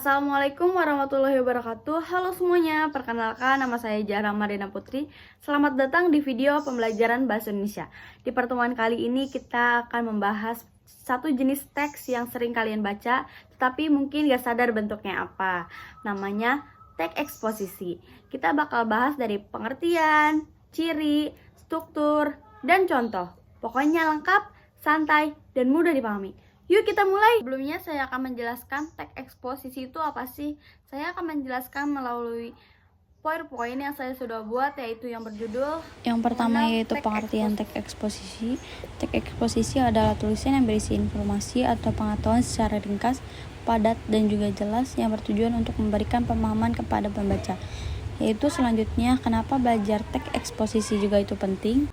Assalamualaikum warahmatullahi wabarakatuh. Halo semuanya, perkenalkan nama saya Zahra Marina Putri. Selamat datang di video pembelajaran Bahasa Indonesia. Di pertemuan kali ini kita akan membahas satu jenis teks yang sering kalian baca, tetapi mungkin gak sadar bentuknya apa. Namanya teks eksposisi. Kita bakal bahas dari pengertian, ciri, struktur, dan contoh. Pokoknya lengkap, santai, dan mudah dipahami. Yuk kita mulai. Sebelumnya saya akan menjelaskan teks eksposisi itu apa sih. Saya akan menjelaskan melalui PowerPoint yang saya sudah buat, yaitu yang berjudul Yang pertama yaitu pengertian teks eksposisi. Teks eksposisi adalah tulisan yang berisi informasi atau pengetahuan secara ringkas, padat, dan juga jelas yang bertujuan untuk memberikan pemahaman kepada pembaca. Yaitu selanjutnya, kenapa belajar teks eksposisi juga itu penting?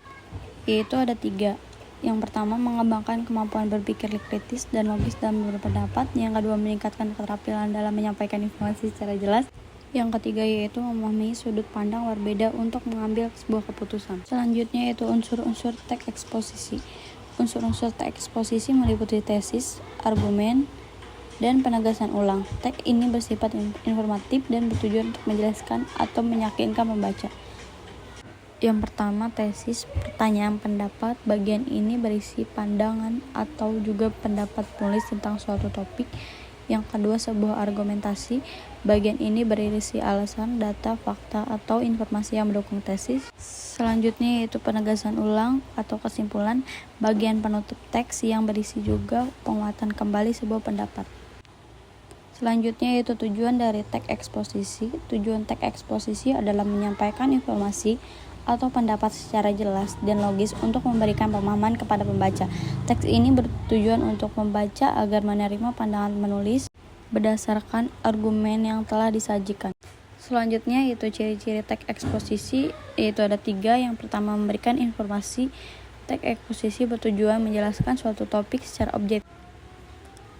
Yaitu ada 3. Yang pertama, mengembangkan kemampuan berpikir kritis dan logis dalam berpendapat. Yang kedua, meningkatkan keterampilan dalam menyampaikan informasi secara jelas. Yang ketiga yaitu memahami sudut pandang berbeda untuk mengambil sebuah keputusan. Selanjutnya yaitu unsur-unsur teks eksposisi. Unsur-unsur teks eksposisi meliputi tesis, argumen, dan penegasan ulang. Teks ini bersifat informatif dan bertujuan untuk menjelaskan atau meyakinkan pembaca. Yang pertama, tesis, pertanyaan pendapat. Bagian ini berisi pandangan atau juga pendapat penulis tentang suatu topik. Yang kedua, sebuah argumentasi. Bagian ini berisi alasan, data, fakta, atau informasi yang mendukung tesis. Selanjutnya yaitu penegasan ulang atau kesimpulan. Bagian penutup teks yang berisi juga penguatan kembali sebuah pendapat. Selanjutnya yaitu tujuan dari teks eksposisi. Tujuan teks eksposisi adalah menyampaikan informasi atau pendapat secara jelas dan logis untuk memberikan pemahaman kepada pembaca. Teks ini bertujuan untuk membaca agar menerima pandangan penulis berdasarkan argumen yang telah disajikan. Selanjutnya yaitu ciri-ciri teks eksposisi, yaitu ada 3. Yang pertama, memberikan informasi. Teks eksposisi bertujuan menjelaskan suatu topik secara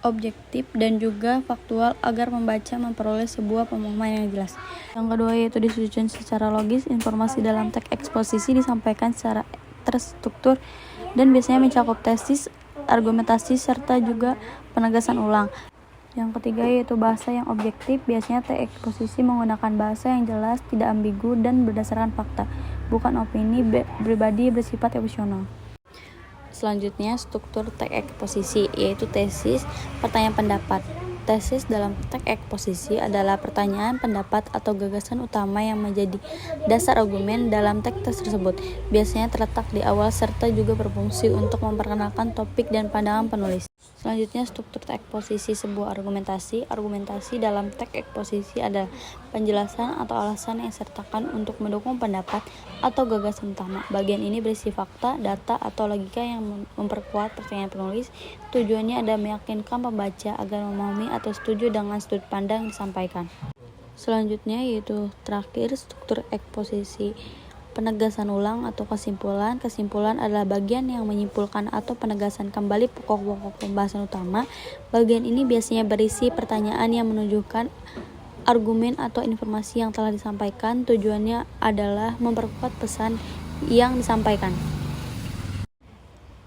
objektif dan juga faktual agar pembaca memperoleh sebuah pemahaman yang jelas. Yang kedua yaitu disusun secara logis. Informasi dalam teks eksposisi disampaikan secara terstruktur dan biasanya mencakup tesis, argumentasi, serta juga penegasan ulang. Yang ketiga yaitu bahasa yang objektif. Biasanya teks eksposisi menggunakan bahasa yang jelas, tidak ambigu, dan berdasarkan fakta, bukan opini pribadi bersifat emosional. Selanjutnya, struktur teks eksposisi, yaitu tesis, pertanyaan pendapat. Tesis dalam teks eksposisi adalah pertanyaan, pendapat, atau gagasan utama yang menjadi dasar argumen dalam teks tersebut. Biasanya terletak di awal serta juga berfungsi untuk memperkenalkan topik dan pandangan penulis. Selanjutnya, struktur teks eksposisi sebuah argumentasi. Argumentasi dalam teks eksposisi adalah penjelasan atau alasan yang disertakan untuk mendukung pendapat atau gagasan utama. Bagian ini berisi fakta, data, atau logika yang memperkuat pertanyaan penulis. Tujuannya adalah meyakinkan pembaca agar memahami atau setuju dengan sudut pandang yang disampaikan. Selanjutnya yaitu terakhir, struktur eksposisi. Penegasan ulang atau kesimpulan. Kesimpulan adalah bagian yang menyimpulkan atau penegasan kembali pokok-pokok pembahasan utama. Bagian ini biasanya berisi pertanyaan yang menunjukkan argumen atau informasi yang telah disampaikan. Tujuannya adalah memperkuat pesan yang disampaikan.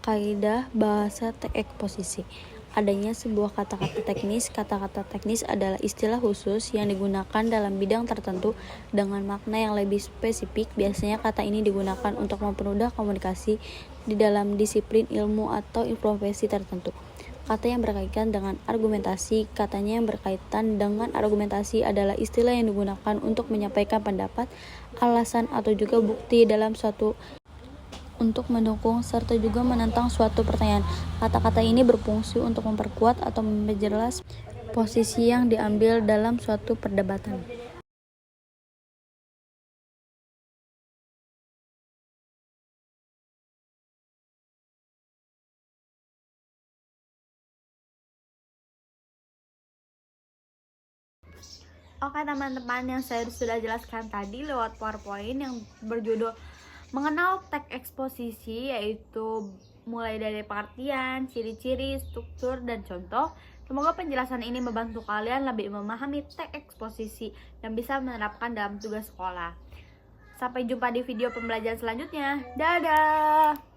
Kaidah bahasa teks eksposisi. Adanya sebuah kata-kata teknis. Kata-kata teknis adalah istilah khusus yang digunakan dalam bidang tertentu dengan makna yang lebih spesifik. Biasanya kata ini digunakan untuk mempermudah komunikasi di dalam disiplin ilmu atau profesi tertentu. Kata yang berkaitan dengan argumentasi. Katanya yang berkaitan dengan argumentasi adalah istilah yang digunakan untuk menyampaikan pendapat, alasan, atau juga bukti dalam suatu untuk mendukung serta juga menentang suatu pertanyaan. Kata-kata ini berfungsi untuk memperkuat atau memperjelas posisi yang diambil dalam suatu perdebatan. Oke teman-teman, yang saya sudah jelaskan tadi lewat PowerPoint yang berjudul mengenal teks eksposisi, yaitu mulai dari pengertian, ciri-ciri, struktur, dan contoh. Semoga penjelasan ini membantu kalian lebih memahami teks eksposisi dan bisa menerapkan dalam tugas sekolah. Sampai jumpa di video pembelajaran selanjutnya. Dadah!